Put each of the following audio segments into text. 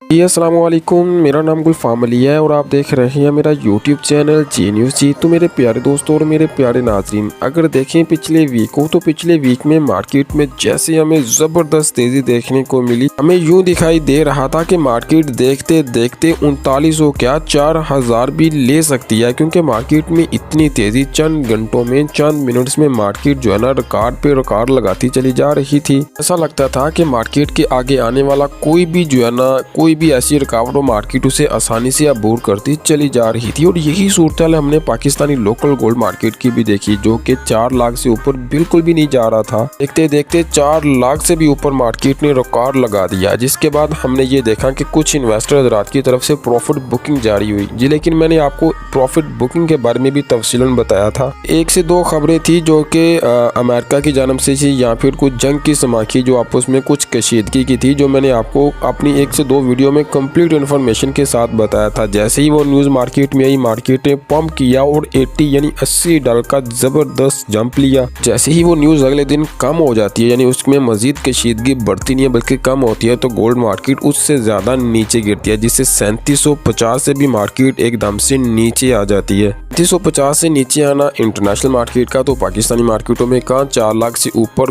जी अस्सलाम वालेकुम, मेरा नाम गुलफाम अली है और आप देख रहे हैं मेरा यूट्यूब चैनल जी न्यूज़ जी। तो मेरे प्यारे दोस्तों और मेरे प्यारे नाज़रीन, अगर देखें पिछले वीक को, तो पिछले वीक में मार्केट में जैसे हमें ज़बरदस्त तेज़ी देखने को मिली, हमें यूं दिखाई दे रहा था कि मार्केट देखते देखते 3900 क्या 4000 भी ले सकती है, क्योंकि मार्केट में इतनी तेज़ी चंद घंटों में, चंद मिनट्स में मार्केट जो है ना रिकॉर्ड पे रिकॉर्ड लगाती चली जा रही थी। ऐसा लगता था कि मार्केट के आगे आने वाला कोई भी जो है ना, कोई भी ऐसी रुकावट मार्केट उसे आसानी से अबूर करती चली जा रही थी। और यही सूरत हमने पाकिस्तानी लोकल गोल्ड मार्केट की भी देखी, जो कि 4 लाख से ऊपर बिल्कुल भी नहीं जा रहा था। देखते देखते 4 लाख से भी ऊपर मार्केट ने रिकॉर्ड लगा दिया, जिसके बाद हमने ये देखा कि कुछ इन्वेस्टर हजरात की तरफ से प्रॉफिट बुकिंग जारी हुई जी। लेकिन मैंने आपको प्रॉफिट बुकिंग के बारे में भी तफसीलन बताया था। 1 से 2 खबरें थी जो कि अमेरिका की जानब से थी, या फिर कुछ जंग की समाखी जो आपस में कुछ कशीदगी की थी, जो मैंने आपको अपनी 1 से 2 वीडियो में कंप्लीट इन्फॉर्मेशन के साथ बताया था। जैसे ही वो न्यूज़ मार्केट में आई, मार्केट ने पंप किया और 80 यानी $80 का जबरदस्त जंप लिया। जैसे ही वो न्यूज़ अगले दिन कम हो जाती है, यानी उसमें मजीद कशीदगी बढ़ती नहीं है बल्कि कम होती है, तो गोल्ड मार्केट उससे ज़्यादा नीचे गिरती है, जिससे 3750 से भी मार्केट एकदम से नीचे आ जाती है। 3750 से नीचे आना इंटरनेशनल मार्केट का, तो पाकिस्तानी मार्केटों में कहाँ 4 लाख से ऊपर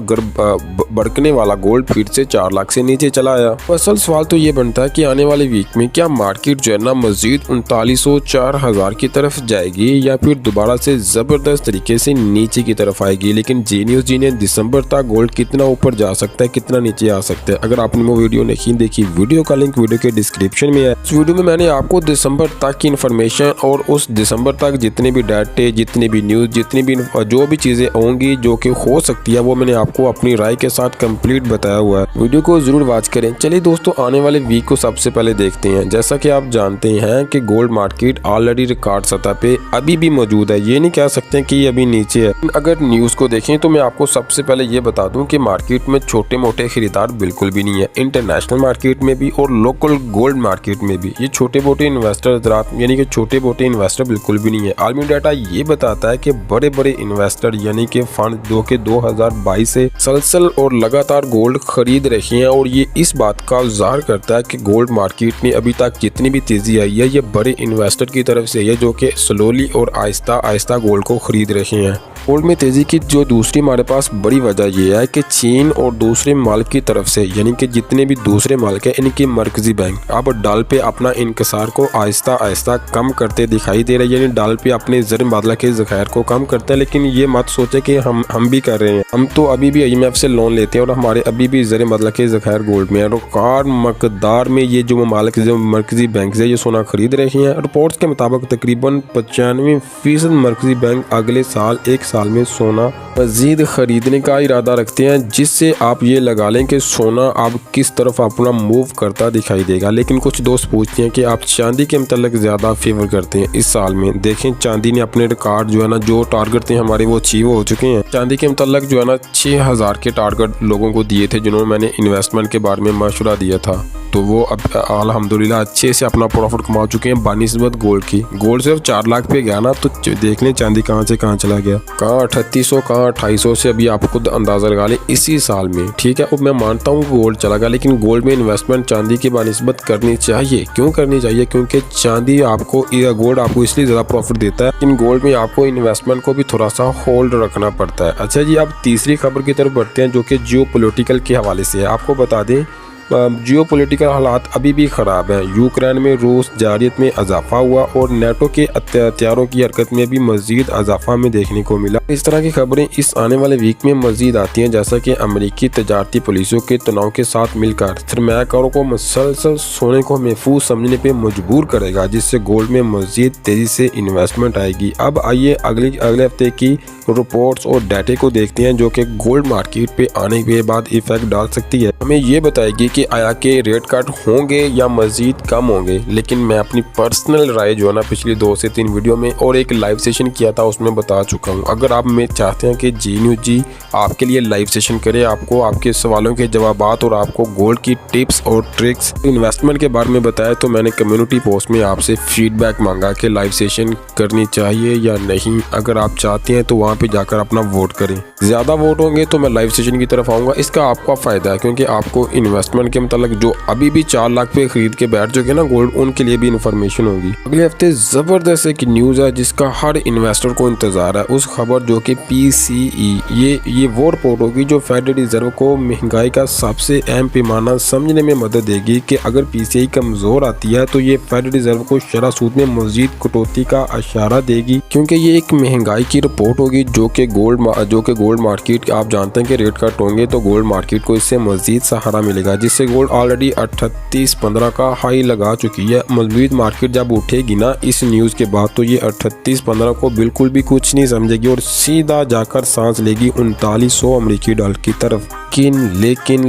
बढ़ने वाला गोल्ड फिर से 4 लाख से नीचे चला आया। असल सवाल तो ये बनता है कि आने वाले वीक में क्या मार्केट जो है ना मजीद 3900 4000 की तरफ जाएगी, या फिर दोबारा से जबरदस्त तरीके से नीचे की तरफ आएगी। लेकिन जी न्यूज़ जी ने दिसंबर तक गोल्ड कितना ऊपर जा सकता है, कितना नीचे आ सकता है, अगर आपने वो वीडियो नहीं देखी, वीडियो का लिंक वीडियो के डिस्क्रिप्शन में है। इस वीडियो में मैंने आपको दिसंबर तक की इन्फॉर्मेशन और उस दिसंबर तक जितने भी डाटे, जितने भी न्यूज़, जितनी भी जो भी चीजें होंगी जो कि हो सकती है, वो मैंने आपको अपनी राय के साथ कंप्लीट बताया हुआ है। वीडियो को जरूर वॉच करें। चलिए दोस्तों, आने वाले वीक को सबसे पहले देखते हैं। जैसा कि आप जानते हैं कि गोल्ड मार्केट ऑलरेडी रिकॉर्ड सतह पे अभी भी मौजूद है, ये नहीं कह सकते कि ये अभी नीचे है। अगर न्यूज़ को देखें तो मैं आपको सबसे पहले ये बता दूं कि मार्केट में छोटे मोटे खरीदार बिल्कुल भी नहीं है, इंटरनेशनल मार्केट में भी और लोकल गोल्ड मार्केट में भी। ये छोटे मोटे इन्वेस्टर यानी कि छोटे मोटे इन्वेस्टर बिल्कुल भी नहीं है। आलमी डाटा ये बताता है कि बड़े बड़े इन्वेस्टर यानी कि फंड जो कि 2022 से सलसल और लगातार गोल्ड खरीद रहे हैं, और ये इस बात का इज़हार करता है कि गोल्ड मार्केट में अभी तक जितनी भी तेजी आई है, ये बड़े इन्वेस्टर की तरफ से है, जो कि स्लोली और आहिस्ता आहिस्ता गोल्ड को खरीद रहे हैं। गोल्ड में तेजी की जो दूसरी हमारे पास बड़ी वजह यह है कि चीन और दूसरे मालिक की तरफ से, यानी कि जितने भी दूसरे मालिक हैं, इनकी मरकजी बैंक अब डॉलर पे अपना इनकसार को आहिस्ता आहिस्ता कम करते दिखाई दे रहे हैं, यानी डॉलर पे अपने ज़र मुबादला के ज़खायर को कम करते हैं। लेकिन ये मत सोचे कि हम भी कर रहे हैं, हम तो अभी भी IMF से लोन लेते हैं और हमारे अभी भी ज़र मुबादला के ज़खायर गोल्ड में है। रिकॉर्ड मकदार में ये जो ममालिक जो मरकजी बैंक से ये सोना खरीद रहे हैं। रिपोर्ट्स के मुताबिक तकरीबन 95% मरकजी बैंक अगले साल एक साल में सोना मजीद खरीदने का इरादा रखते हैं, जिससे आप ये लगा लें कि सोना अब किस तरफ अपना मूव करता दिखाई देगा। लेकिन कुछ दोस्त पूछते हैं कि आप चांदी के मतलब ज़्यादा फेवर करते हैं इस साल में। देखें, चांदी ने अपने रिकॉर्ड जो है ना, जो टारगेट थे हमारे वो अचीव हो चुके हैं। चांदी के मतलब जो है ना 6000 के टारगेट लोगों को दिए थे, जिन्होंने मैंने इन्वेस्टमेंट के बारे में मशवरा दिया था, तो वो अब अल्हम्दुलिल्लाह अच्छे से अपना प्रॉफिट कमा चुके हैं बानिस्बत गोल्ड की। गोल्ड सिर्फ 4 लाख पे गया ना, तो देख लें चांदी कहाँ से कहाँ चला गया, कहाँ 3800 कहाँ 2800 से अभी आप खुद अंदाज़ा लगा लें इसी साल में। ठीक है, अब मैं मानता हूँ गोल्ड चला गया, लेकिन गोल्ड में इन्वेस्टमेंट चांदी की बानिस्बत करनी चाहिए। क्यों करनी चाहिए? क्योंकि चांदी आपको या गोल्ड आपको इसलिए ज़्यादा प्रॉफिट देता है, इन गोल्ड में आपको इन्वेस्टमेंट को भी थोड़ा सा होल्ड रखना पड़ता है। अच्छा जी, अब तीसरी खबर की तरफ बढ़ते हैं, जो कि जियो पॉलिटिकल के हवाले से है। आपको बता दें, जियो पॉलिटिकल हालात अभी भी ख़राब हैं। यूक्रेन में रूस जारियत में इजाफा हुआ और नेटो के हथियारों की हरकत में भी मजीद इजाफा हमें देखने को मिला। इस तरह की खबरें इस आने वाले वीक में मजीद आती हैं, जैसा कि अमेरिकी तजारती पुलिसों के तनाव के साथ मिलकर सरमायाकारों को मुसलसल सोने को महफूज समझने पर मजबूर करेगा, जिससे गोल्ड में मजीद तेज़ी से इन्वेस्टमेंट आएगी। अब आइए अगले हफ्ते की रिपोर्ट्स और डाटे को देखते हैं, जो कि गोल्ड मार्केट पे आने के बाद इफेक्ट डाल सकती है। हमें ये बताएगी कि आया के रेट कट होंगे या मजीद कम होंगे। लेकिन मैं अपनी पर्सनल राय जो है ना पिछली 2 से 3 वीडियो में और एक लाइव सेशन किया था उसमें बता चुका हूँ। अगर आप में चाहते हैं कि जी न्यूज़ जी आपके लिए लाइव सेशन करे, आपको आपके सवालों के जवाबात और आपको गोल्ड की टिप्स और ट्रिक्स इन्वेस्टमेंट के बारे में बताया, तो मैंने कम्युनिटी पोस्ट में आपसे फीडबैक मांगा कि लाइव सेशन करनी चाहिए या नहीं। अगर आप चाहते हैं तो वहाँ पे जाकर अपना वोट करें। ज़्यादा वोट होंगे तो मैं लाइव सेशन की तरफ आऊँगा। इसका आपका फ़ायदा है, क्योंकि आपको इन्वेस्टमेंट इन्वेस्टमेंट के मतलब जो अभी भी 4 लाख पे खरीद के बैठ चुके ना गोल्ड, उनके लिए भी इन्फॉर्मेशन होगी। अगले हफ्ते जबरदस्त एक न्यूज़ है जिसका हर इन्वेस्टर को इंतजार है, उस खबर जो कि PCE ये वो रिपोर्ट होगी जो फेडरल रिजर्व को महंगाई का सबसे अहम पैमाना समझने में मदद देगी कि अगर PCE कमजोर आती है तो ये फेडरल रिजर्व को शरह सूद में मजीद कटौती का इशारा देगी, क्योंकि ये एक महंगाई की रिपोर्ट होगी जो कि गोल्ड मार्केट, आप जानते हैं कि रेट कट होंगे तो गोल्ड मार्केट को इससे मजीद सहारा मिलेगा, जिससे गोल्ड ऑलरेडी 38-15 का हाई लगा चुकी है। मजबूत मार्केट जब उठेगी ना इस न्यूज़ के बाद तो ये 38-15 को बिल्कुल भी कुछ नहीं समझेगी और सीधा जाकर सांस लेगी 3900 अमेरिकी डॉलर की तरफ। लेकिन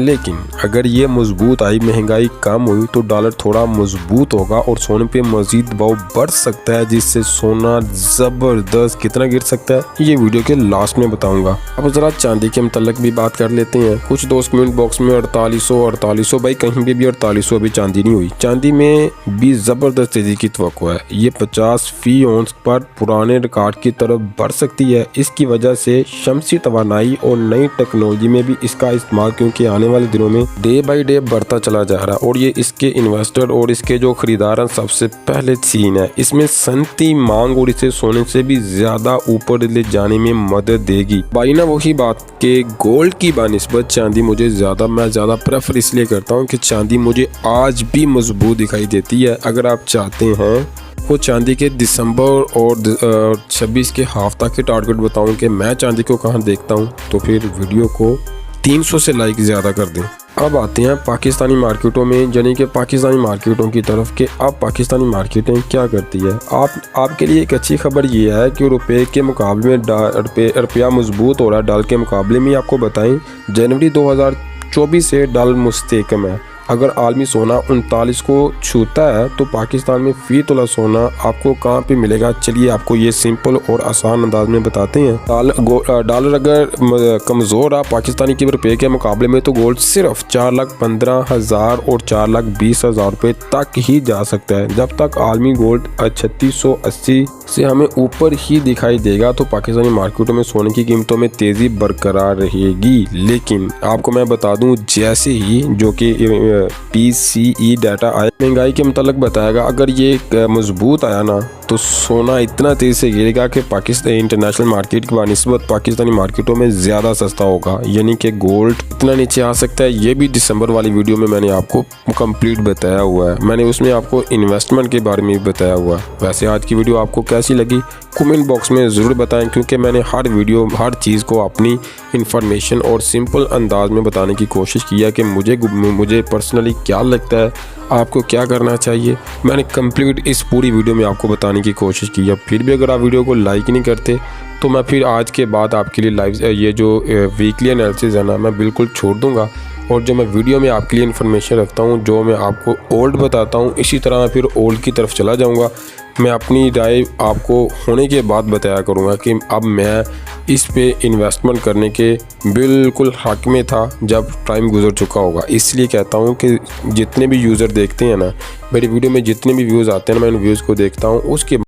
अगर ये मजबूत आई, महंगाई कम हुई तो डॉलर थोड़ा मजबूत होगा और सोने पे मजीद भाव बढ़ सकता है, जिससे सोना जबरदस्त कितना गिर सकता है ये वीडियो के लास्ट में बताऊंगा। अब जरा चांदी के मतलब भी बात कर लेते हैं। कुछ दोस्त कमेंट बॉक्स में 4800 भाई कहीं पे भी 4800 अभी चांदी नहीं हुई। चांदी में भी जबरदस्त तेजी की तवक्को है, ये 50 फी औंस पर पुराने रिकॉर्ड की तरफ बढ़ सकती है। इसकी वजह से शमसी तवानाई और नई टेक्नोलॉजी में भी इसका इस्तेमाल क्योंकि आने वाले दिनों में डे बाई डे बढ़ता चला जा रहा है और ये इसके इन्वेस्टर और इसके जो खरीदार हैं सबसे पहले सीन है। इसमें सनती मांग और इसे सोने से भी ज्यादा ऊपर ले जाने में मदद देगी। भाई ना वही बात कि गोल्ड की बानिस्बत चांदी मैं ज्यादा प्रेफर इसलिए करता हूँ कि चांदी मुझे आज भी मजबूत दिखाई देती है। अगर आप चाहते हैं वो चांदी के दिसंबर और 26 के हफ्ता के टारगेट बताऊं कि मैं चांदी को कहां देखता हूं, तो फिर वीडियो को 300 से लाइक ज़्यादा कर दें। अब आते हैं पाकिस्तानी मार्केटों में, यानी कि पाकिस्तानी मार्केटों की तरफ कि अब पाकिस्तानी मार्केटें क्या करती है। आपके लिए एक अच्छी खबर ये है कि रुपए के मुकाबले में रुपया मजबूत हो रहा है। डॉलर के मुकाबले में आपको बताएं जनवरी 2024 से डॉलर मुस्तहकम है। अगर आलमी सोना 39 को छूता है तो पाकिस्तान में फी तोला सोना आपको कहाँ पे मिलेगा, चलिए आपको ये सिंपल और आसान अंदाज में बताते हैं। डॉलर अगर कमज़ोर है पाकिस्तानी के रुपये के मुकाबले में तो गोल्ड सिर्फ 4,15,000 और 4,20,000 रुपये तक ही जा सकता है। जब तक आलमी गोल्ड 3680 से हमें ऊपर ही दिखाई देगा तो पाकिस्तानी मार्केटों में सोने की कीमतों में तेज़ी बरकरार रहेगी। लेकिन आपको मैं बता दूं जैसे ही जो कि PCE डाटा आया महंगाई के मतलब बताएगा, अगर ये मजबूत आया ना तो सोना इतना तेज़ी से गिरेगा कि पाकिस्तान इंटरनेशनल मार्केट की बानिस्बत पाकिस्तानी मार्केटों में ज़्यादा सस्ता होगा, यानी कि गोल्ड इतना नीचे आ सकता है। ये भी दिसंबर वाली वीडियो में मैंने आपको कंप्लीट बताया हुआ है, मैंने उसमें आपको इन्वेस्टमेंट के बारे में भी बताया हुआ है। वैसे आज की वीडियो आपको कैसी लगी कमेंट बॉक्स में ज़रूर बताएं, क्योंकि मैंने हर चीज़ को अपनी इन्फॉर्मेशन और सिंपल अंदाज में बताने की कोशिश किया कि मुझे पर्सनली क्या लगता है, आपको क्या करना चाहिए। मैंने कंप्लीट इस पूरी वीडियो में आपको बताने की कोशिश की है। फिर भी अगर आप वीडियो को लाइक नहीं करते तो मैं फिर आज के बाद आपके लिए लाइव ये जो वीकली एनालिसिस है ना मैं बिल्कुल छोड़ दूँगा, और जो मैं वीडियो में आपके लिए इन्फॉर्मेशन रखता हूँ, जो मैं आपको ओल्ड बताता हूँ, इसी तरह मैं फिर ओल्ड की तरफ चला जाऊँगा। मैं अपनी राय आपको होने के बाद बताया करूँगा कि अब मैं इस पे इन्वेस्टमेंट करने के बिल्कुल हक में था जब टाइम गुजर चुका होगा। इसलिए कहता हूँ कि जितने भी यूज़र देखते हैं ना मेरी वीडियो में, जितने भी व्यूज़ आते हैं ना मैं उन व्यूज़ को देखता हूँ, उसके